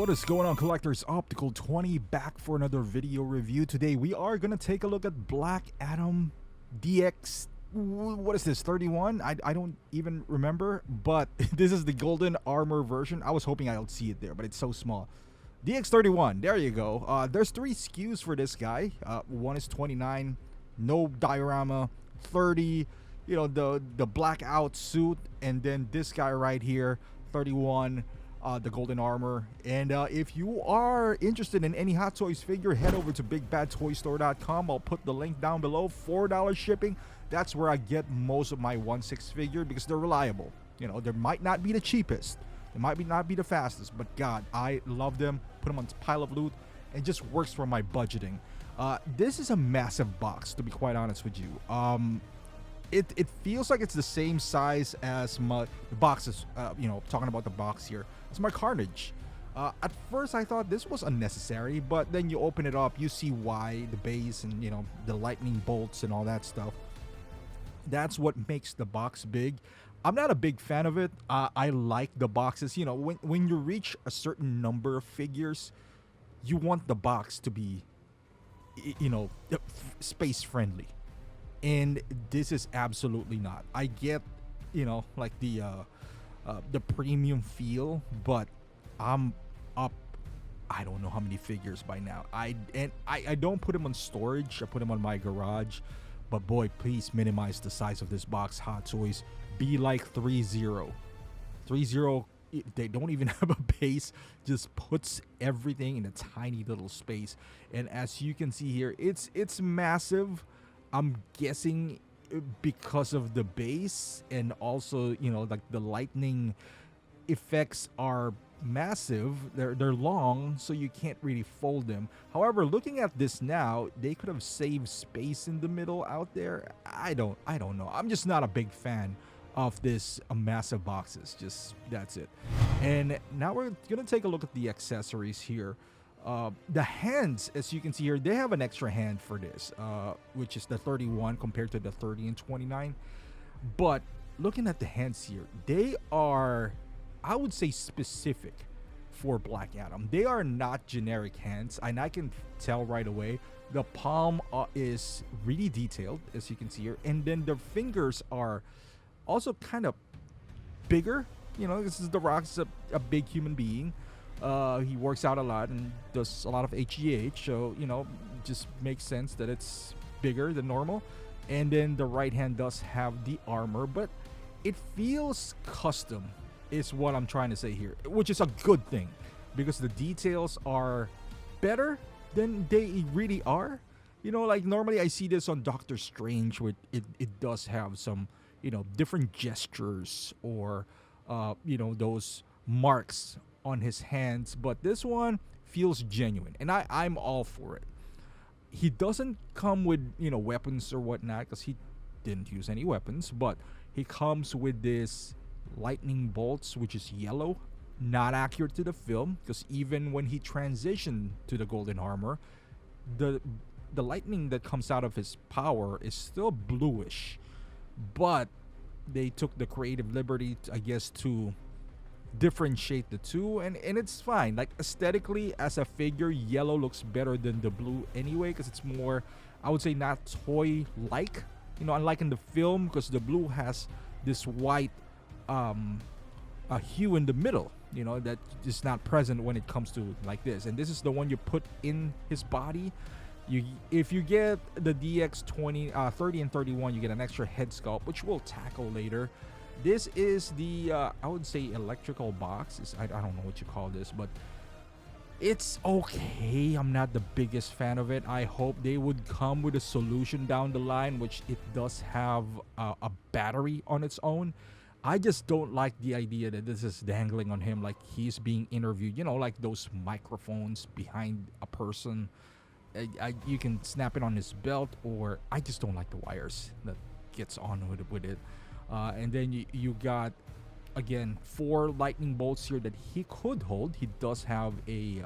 What is going on, collectors? Optical 20 back for another video review. Today we are gonna take a look at Black Adam DX. What is this, 31? I don't even remember, but this is the golden armor version. I was hoping I'll see it there, but it's so small. DX31, there you go. There's 3 SKUs for this guy. One is 29, no diorama. 30, you know, the blackout suit, and then this guy right here, 31. The golden armor. And if you are interested in any Hot Toys figure, head over to bigbadtoystore.com. I'll put the link down below. $4 shipping. That's where I get most of my 1/6 figure because they're reliable. You know, they might not be the cheapest, they might not be the fastest, but God, I love them. Put them on this pile of loot, and it just works for my budgeting. This is a massive box, to be quite honest with you. It feels like it's the same size as my boxes, you know, talking about the box here. It's my Carnage. At first I thought this was unnecessary, but then you open it up, you see why, the base and, you know, the lightning bolts and all that stuff. That's what makes the box big. I'm not a big fan of it. I like the boxes. You know, when you reach a certain number of figures, you want the box to be, you know, space friendly. And this is absolutely not. I get, you know, like the premium feel, but I'm up, I don't know how many figures by now. I don't put them on storage. I put them on my garage. But boy, please minimize the size of this box, Hot Toys. Be like 3-0. 3-0, they don't even have a base, just puts everything in a tiny little space. And as you can see here, it's massive. I'm guessing because of the base, and also, you know, like the lightning effects are massive. They're long, so you can't really fold them. However, looking at this now, they could have saved space in the middle out there. I don't know. I'm just not a big fan of this massive boxes. Just that's it. And now we're gonna take a look at the accessories here. The hands, as you can see here, they have an extra hand for this, which is the 31 compared to the 30 and 29. But looking at the hands here, they are, I would say, specific for Black Adam. They are not generic hands, and I can tell right away. The palm is really detailed, as you can see here, and then the fingers are also kind of bigger. You know, this is The Rock's a big human being. He works out a lot and does a lot of HGH, so, you know, just makes sense that it's bigger than normal. And then the right hand does have the armor, but it feels custom, is what I'm trying to say here, which is a good thing because the details are better than they really are. You know, like normally I see this on Doctor Strange, where it does have some, you know, different gestures or, you know, those marks on his hands, but this one feels genuine, and I'm all for it. He doesn't come with, you know, weapons or whatnot, because he didn't use any weapons, but he comes with this lightning bolts, which is yellow, not accurate to the film, because even when he transitioned to the golden armor, the lightning that comes out of his power is still bluish. But they took the creative liberty, I guess, to differentiate the two, and it's fine. Like aesthetically, as a figure, yellow looks better than the blue anyway, because it's more, I would say, not toy like, you know, unlike in the film, because the blue has this white a hue in the middle, you know, that is not present when it comes to like this. And this is the one you put in his body. If you get the DX 30 and 31, you get an extra head sculpt, which we'll tackle later. This is the, I would say, electrical box. I don't know what you call this, but it's okay. I'm not the biggest fan of it. I hope they would come with a solution down the line, which it does have a battery on its own. I just don't like the idea that this is dangling on him like he's being interviewed. You know, like those microphones behind a person. You can snap it on his belt, or I just don't like the wires that gets on with it. And then you got, again, 4 lightning bolts here that he could hold. He does have a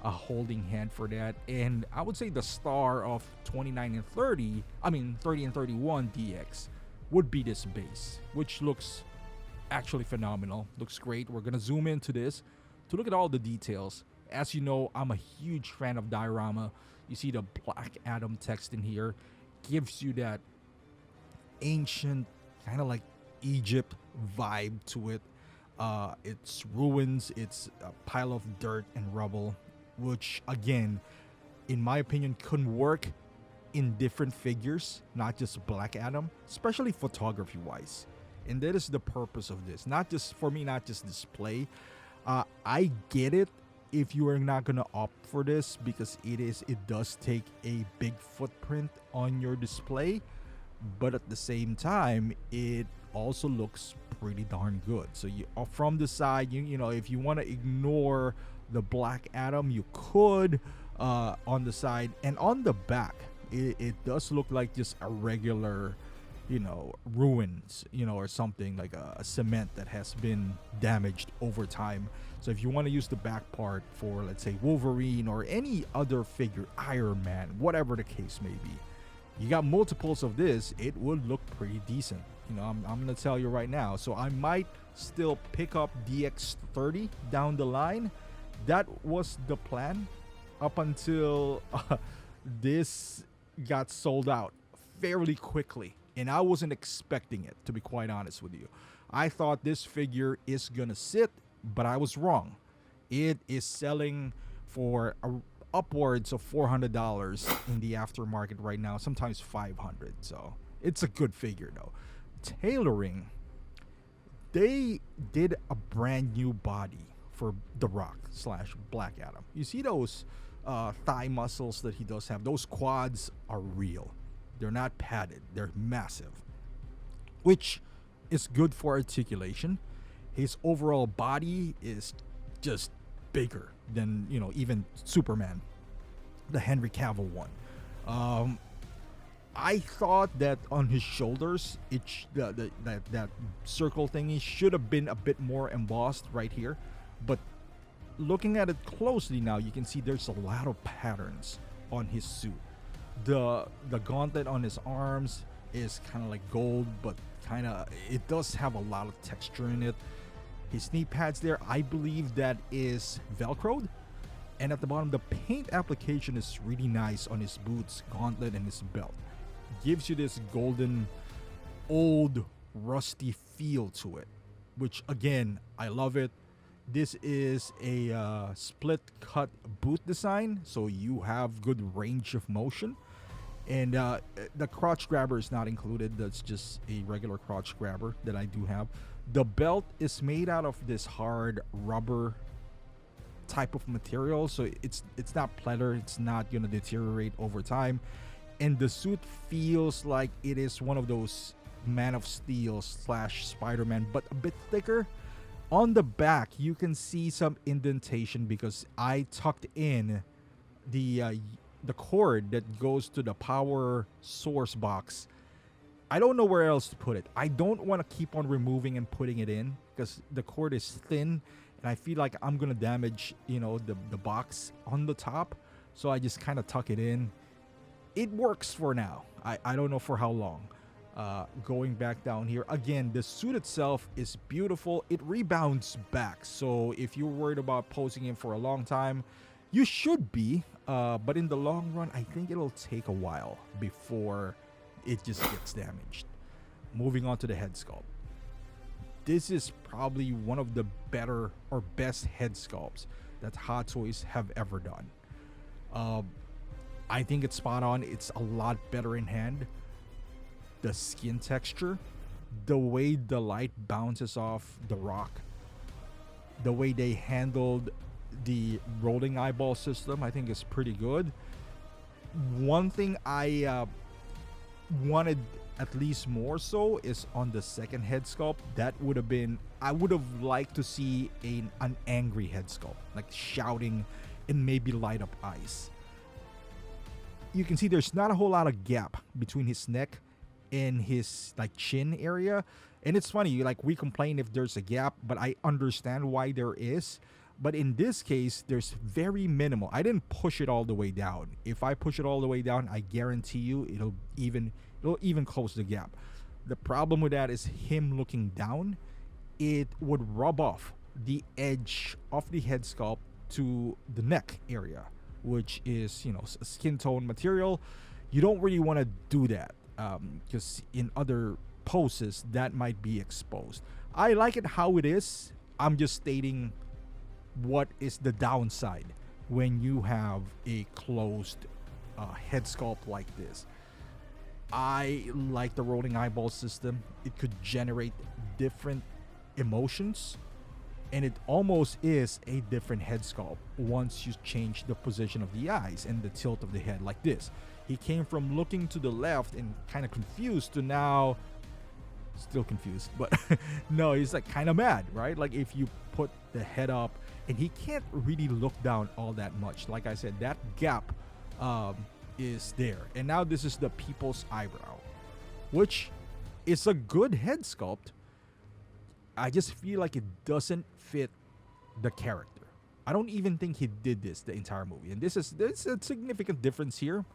holding hand for that. And I would say the star of 29 and 30, I mean 30 and 31 DX, would be this base, which looks actually phenomenal. Looks great. We're gonna zoom into this to look at all the details. As you know, I'm a huge fan of diorama. You see the Black Adam text in here, gives you that ancient kind of like Egypt vibe to it. It's ruins, it's a pile of dirt and rubble, which again, in my opinion, can work in different figures, not just Black Adam, especially photography wise. And that is the purpose of this. Not just for me, not just display. I get it if you are not gonna opt for this because it does take a big footprint on your display, but at the same time it also looks pretty darn good. So you from the side, you know, if you want to ignore the Black Adam, you could on the side. And on the back, it does look like just a regular, you know, ruins, you know, or something like a cement that has been damaged over time. So if you want to use the back part for, let's say, Wolverine or any other figure, Iron Man, whatever the case may be, you got multiples of this, it would look pretty decent. You know, I'm gonna tell you right now. So I might still pick up DX30 down the line. That was the plan up until this got sold out fairly quickly, and I wasn't expecting it, to be quite honest with you. I thought this figure is gonna sit, but I was wrong. It is selling for upwards of $400 in the aftermarket right now, sometimes $500. So it's a good figure though. Tailoring, they did a brand new body for The Rock / Black Adam. You see those thigh muscles that he does have? Those quads are real. They're not padded. They're massive, which is good for articulation. His overall body is just bigger than, you know, even Superman, the Henry Cavill one. I thought that on his shoulders, that circle thingy should have been a bit more embossed right here, but looking at it closely now, you can see there's a lot of patterns on his suit. The gauntlet on his arms is kind of like gold, but it does have a lot of texture in it. His knee pads there, I believe that is Velcroed. And at the bottom, the paint application is really nice on his boots, gauntlet, and his belt. Gives you this golden, old, rusty feel to it, which again, I love it. This is a split cut boot design, so you have good range of motion. And the crotch grabber is not included. That's just a regular crotch grabber that I do have. The belt is made out of this hard rubber type of material, so it's not pleather. It's not gonna deteriorate over time. And the suit feels like it is one of those Man of Steel / Spider-Man, but a bit thicker. On the back, you can see some indentation because I tucked in the cord that goes to the power source box. I don't know where else to put it. I don't want to keep on removing and putting it in because the cord is thin, and I feel like I'm gonna damage, you know, the box on the top. So I just kind of tuck it in. It works for now. I don't know for how long. Going back down here again, the suit itself is beautiful. It rebounds back, so if you're worried about posing in for a long time, you should be, but in the long run, I think it'll take a while before it just gets damaged. Moving on to the head sculpt. This is probably one of the better or best head sculpts that Hot Toys have ever done. I think it's spot on. It's a lot better in hand. The skin texture, the way the light bounces off the Rock, the way they handled the rolling eyeball system, I think is pretty good. One thing I wanted at least more so is on the second head sculpt. That would have been, I would have liked to see an angry head sculpt, like shouting and maybe light up eyes. You can see there's not a whole lot of gap between his neck and his like chin area. And it's funny, like we complain if there's a gap, but I understand why there is. But in this case, there's very minimal. I didn't push it all the way down. If I push it all the way down, I guarantee you it'll even close the gap. The problem with that is him looking down. It would rub off the edge of the head sculpt to the neck area, which is, a skin tone material. You don't really want to do that because in other poses that might be exposed. I like it how it is. I'm just stating what is the downside when you have a closed head sculpt like this. I like the rolling eyeball system. It could generate different emotions, and it almost is a different head sculpt once you change the position of the eyes and the tilt of the head like this. He came from looking to the left and kind of confused to now still confused, but no, he's like kind of mad, right? Like if you put the head up, and he can't really look down all that much. Like I said, that gap is there. And now this is the people's eyebrow, which is a good head sculpt. I just feel like it doesn't fit the character. I don't even think he did this the entire movie. And there's a significant difference here.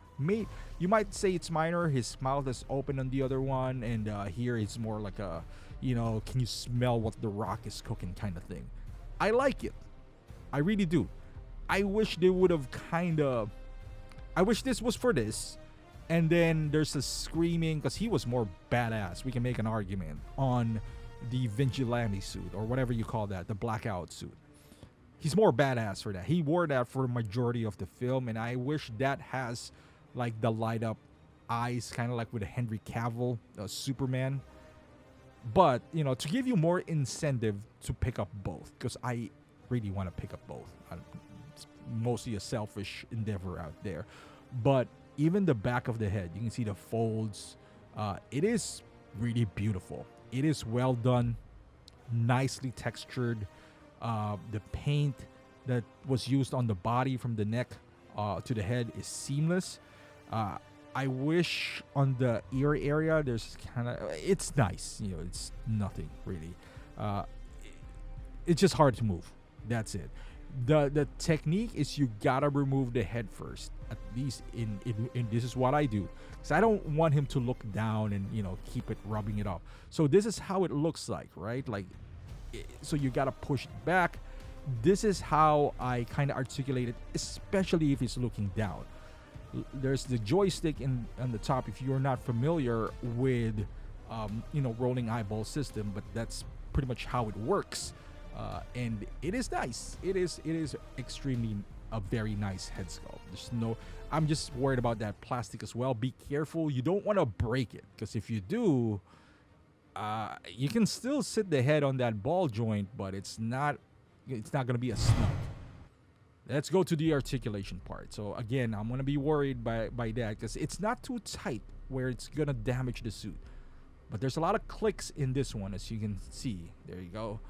You might say it's minor. His mouth is open on the other one, and here it's more like a, can you smell what the Rock is cooking kind of thing. I like it. I really do. I wish they would have I wish this was for this, and then there's a screaming, because he was more badass. We can make an argument on the vigilante suit, or whatever you call that, the blackout suit. He's more badass for that. He wore that for the majority of the film, and I wish that has like the light up eyes, kind of like with Henry Cavill, Superman. But, to give you more incentive to pick up both, because I really want to pick up both. It's mostly a selfish endeavor out there. But even the back of the head, you can see the folds. It is really beautiful. It is well done, nicely textured. The paint that was used on the body from the neck to the head is seamless. I wish on the ear area there's it's nice, it's nothing really. It's just hard to move. That's it. The technique is you gotta remove the head first. At least in this is what I do, because I don't want him to look down and keep it rubbing it up. So this is how it looks like, right? Like, so you gotta push it back. This is how I kind of articulate it, especially if he's looking down. There's the joystick on the top. If you're not familiar with rolling eyeball system, but that's pretty much how it works. And it is nice. It is extremely a very nice head sculpt. I'm just worried about that plastic as well. Be careful. You don't want to break it, because if you do, you can still sit the head on that ball joint, but it's not going to be a snug. Let's go to the articulation part. So again, I'm going to be worried by that, because it's not too tight where it's going to damage the suit. But there's a lot of clicks in this one, as you can see. There you go.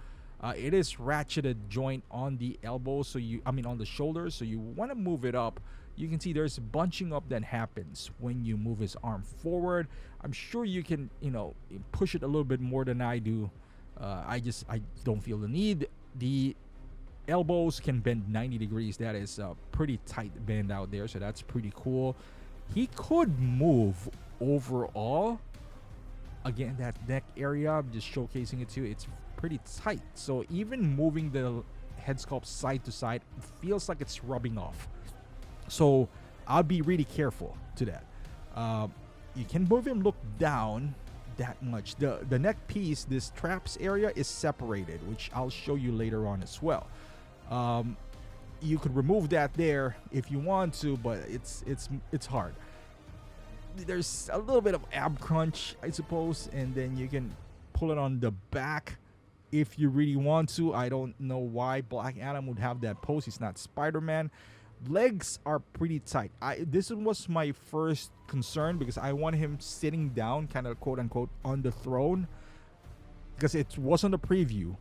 It is ratcheted joint on the elbow, on the shoulder, so you want to move it up. You can see there's bunching up that happens when you move his arm forward. I'm sure you can, push it a little bit more than I do. I don't feel the need. The elbows can bend 90 degrees. That is a pretty tight bend out there, so that's pretty cool. He could move overall. Again, that neck area, I'm just showcasing it to you. It's pretty tight. So even moving the head sculpt side to side, it feels like it's rubbing off. So I'll be really careful to that. You can move him look down that much. The neck piece, this traps area, is separated, which I'll show you later on as well. You could remove that there if you want to, but it's hard. There's a little bit of ab crunch, I suppose, and then you can pull it on the back if you really want to. I don't know why Black Adam would have that pose. He's not Spider-Man. Legs are pretty tight. This was my first concern, because I want him sitting down, kind of quote unquote, on the throne, because it wasn't a preview.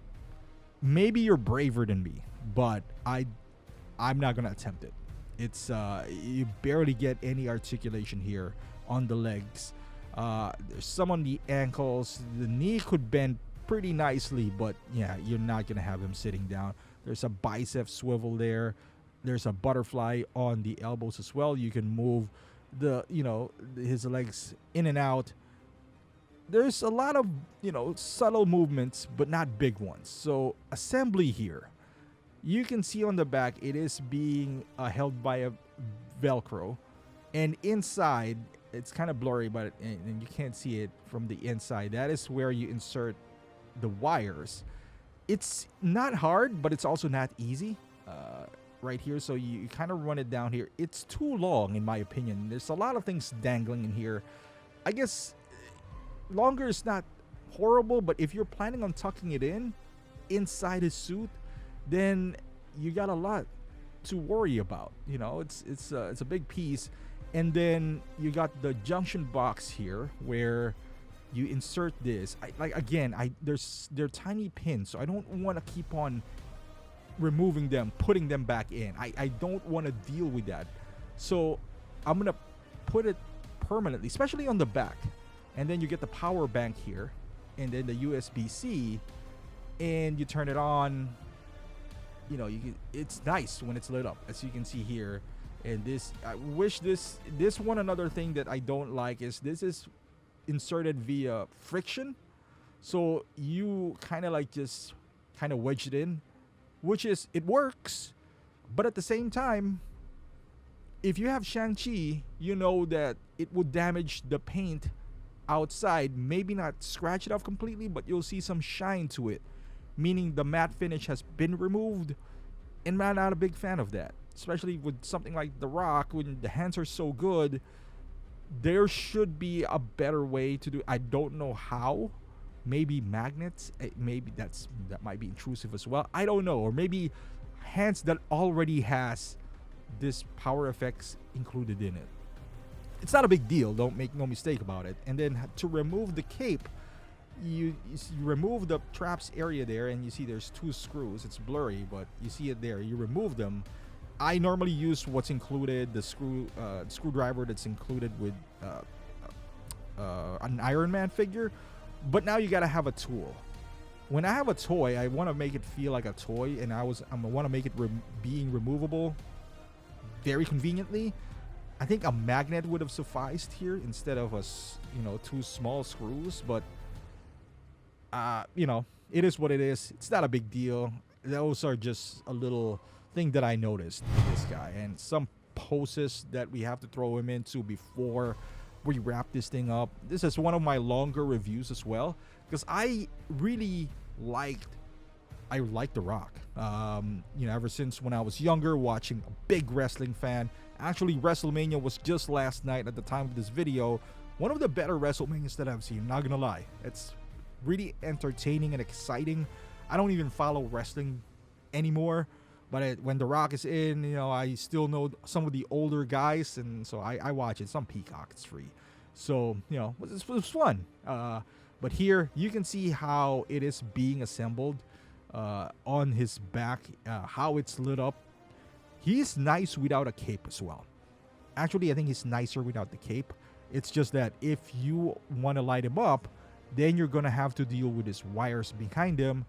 Maybe you're braver than me, but I'm not gonna attempt it. It's you barely get any articulation here on the legs. There's some on the ankles. The knee could bend pretty nicely, but yeah, you're not gonna have him sitting down. There's a bicep swivel there. There's a butterfly on the elbows as well. You can move his legs in and out. There's a lot of subtle movements, but not big ones. So assembly here, You can see on the back it is being held by a Velcro, and inside it's kind of blurry, but and you can't see it from the inside. That is where you insert the wires. It's not hard, but it's also not easy. Right here, so you kind of run it down here. It's too long, in my opinion. There's a lot of things dangling in here. I guess longer is not horrible, but if you're planning on tucking it in inside his suit, then you got a lot to worry about. You know, it's a big piece. And then you got the junction box here where you insert this. They're tiny pins, so I don't want to keep on removing them, putting them back in. I don't want to deal with that. So I'm gonna put it permanently, especially on the back. And then you get the power bank here, and then the USB-C, and you turn it on. You know, it's nice when it's lit up, as you can see here. And this, I wish this one, another thing that I don't like is this is inserted via friction. So you kind of like just kind of wedge it in, which is, it works, but at the same time, if you have Shang-Chi, you know that it would damage the paint outside. Maybe not scratch it off completely, but you'll see some shine to it, meaning the matte finish has been removed, and I'm not a big fan of that. Especially with something like The Rock, when the hands are so good, there should be a better way to do. I don't know how. Maybe magnets. Maybe that might be intrusive as well. I don't know. Or maybe hands that already has this power effects included in it. It's not a big deal. Don't make no mistake about it. And then to remove the cape, you remove the traps area there, and you see there's 2 screws. It's blurry, but you see it there. You remove them. I normally use what's included, the screwdriver that's included with an Iron Man figure. But now you gotta have a tool. When I have a toy, I want to make it feel like a toy, and I want to make it being removable very conveniently. I think a magnet would have sufficed here instead of 2 small screws. But it is what it is. It's not a big deal. Those are just a little thing that I noticed with this guy, and some poses that we have to throw him into before we wrap this thing up. This is one of my longer reviews as well, because I really liked The Rock. Ever since when I was younger, watching, a big wrestling fan. Actually, WrestleMania was just last night at the time of this video. One of the better WrestleManias that I've seen, not gonna lie. It's really entertaining and exciting. I don't even follow wrestling anymore, but when The Rock is in, I still know some of the older guys, and so I watch it. It's on Peacock, it's free. So, it was fun. But here, you can see how it is being assembled on his back, how it's lit up. He's nice without a cape as well. Actually, I think he's nicer without the cape. It's just that if you want to light him up, then you're going to have to deal with his wires behind him.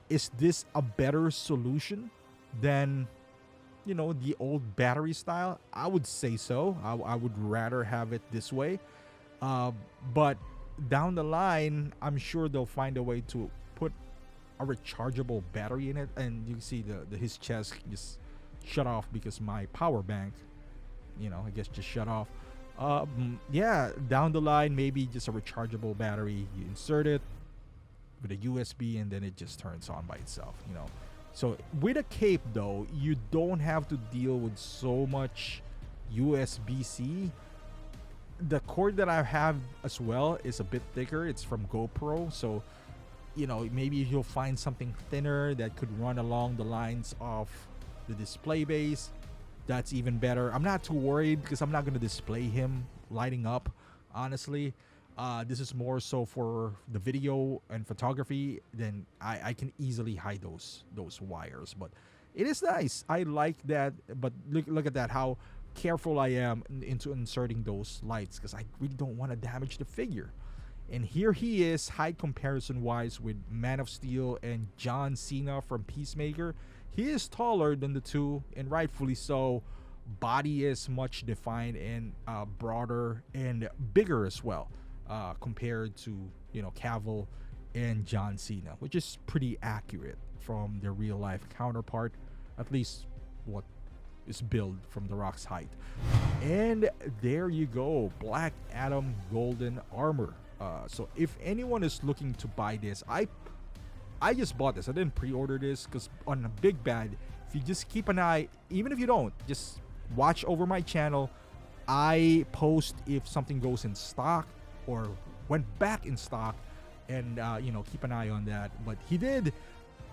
Is this a better solution than the old battery style? I would say so. I would rather have it this way, but down the line, I'm sure they'll find a way to put a rechargeable battery in it. And you can see his chest just shut off because my power bank I guess just shut off. Down the line, maybe just a rechargeable battery. You insert it with a USB, and then it just turns on by itself. So with a cape, though, you don't have to deal with so much USB-C. The cord that I have as well is a bit thicker. It's from GoPro, so maybe you'll find something thinner that could run along the lines of the display base. That's even better. I'm not too worried because I'm not going to display him lighting up, honestly. This is more so for the video and photography. Then I can easily hide those wires. But it is nice. I like that. But look at that, how careful I am into inserting those lights, because I really don't want to damage the figure. And here he is, height comparison wise, with Man of Steel and John Cena from Peacemaker. He is taller than the two, and rightfully so. Body is much defined and broader and bigger as well, compared to Cavill and John Cena, which is pretty accurate from their real life counterpart. at least what is billed from The Rock's height. And there you go, Black Adam Golden Armor. So if anyone is looking to buy this, I just bought this. I didn't pre-order this because on a Big Bad, if you just keep an eye, even if you don't, just watch over my channel. I post if something goes in stock or went back in stock, and keep an eye on that. But he did.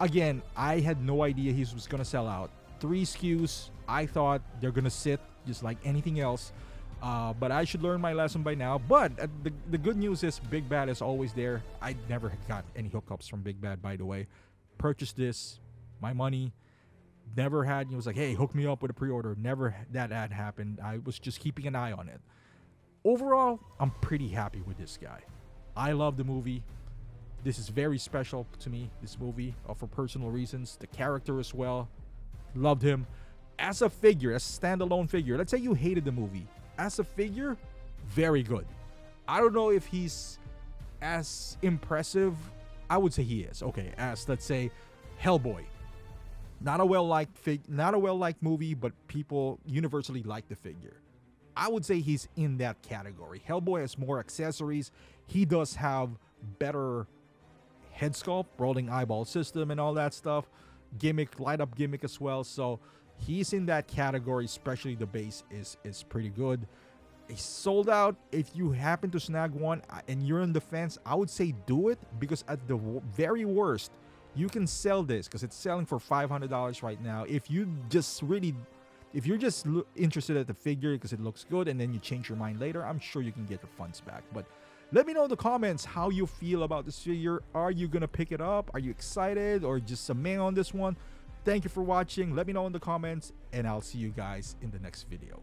Again, I had no idea he was gonna sell out. 3 SKUs. I thought they're gonna sit just like anything else. But I should learn my lesson by now. But the good news is Big Bad is always there. I never got any hookups from Big Bad, by the way. Purchased this, my money. Never had, it was like, hey, hook me up with a pre-order. Never that had happened. I was just keeping an eye on it. Overall, I'm pretty happy with this guy. I love the movie. This is very special to me, this movie, for personal reasons. The character as well. Loved him. As a figure, as a standalone figure, let's say you hated the movie. As a figure, very good. I don't know if he's as impressive. I would say he is. Okay, as let's say Hellboy. Not a well-liked movie, but people universally like the figure. I would say he's in that category. Hellboy has more accessories. He does have better head sculpt, rolling eyeball system, and all that stuff. Gimmick, light up gimmick as well. So he's in that category. Especially the base is pretty good. It's sold out. If you happen to snag one and you're on the fence, I would say do it, because at the very worst, you can sell this because it's selling for $500 right now. If you're just interested at the figure because it looks good and then you change your mind later, I'm sure you can get your funds back. But let me know in the comments how you feel about this figure. Are you gonna pick it up? Are you excited or just a man on this one? Thank you for watching. Let me know in the comments, and I'll see you guys in the next video.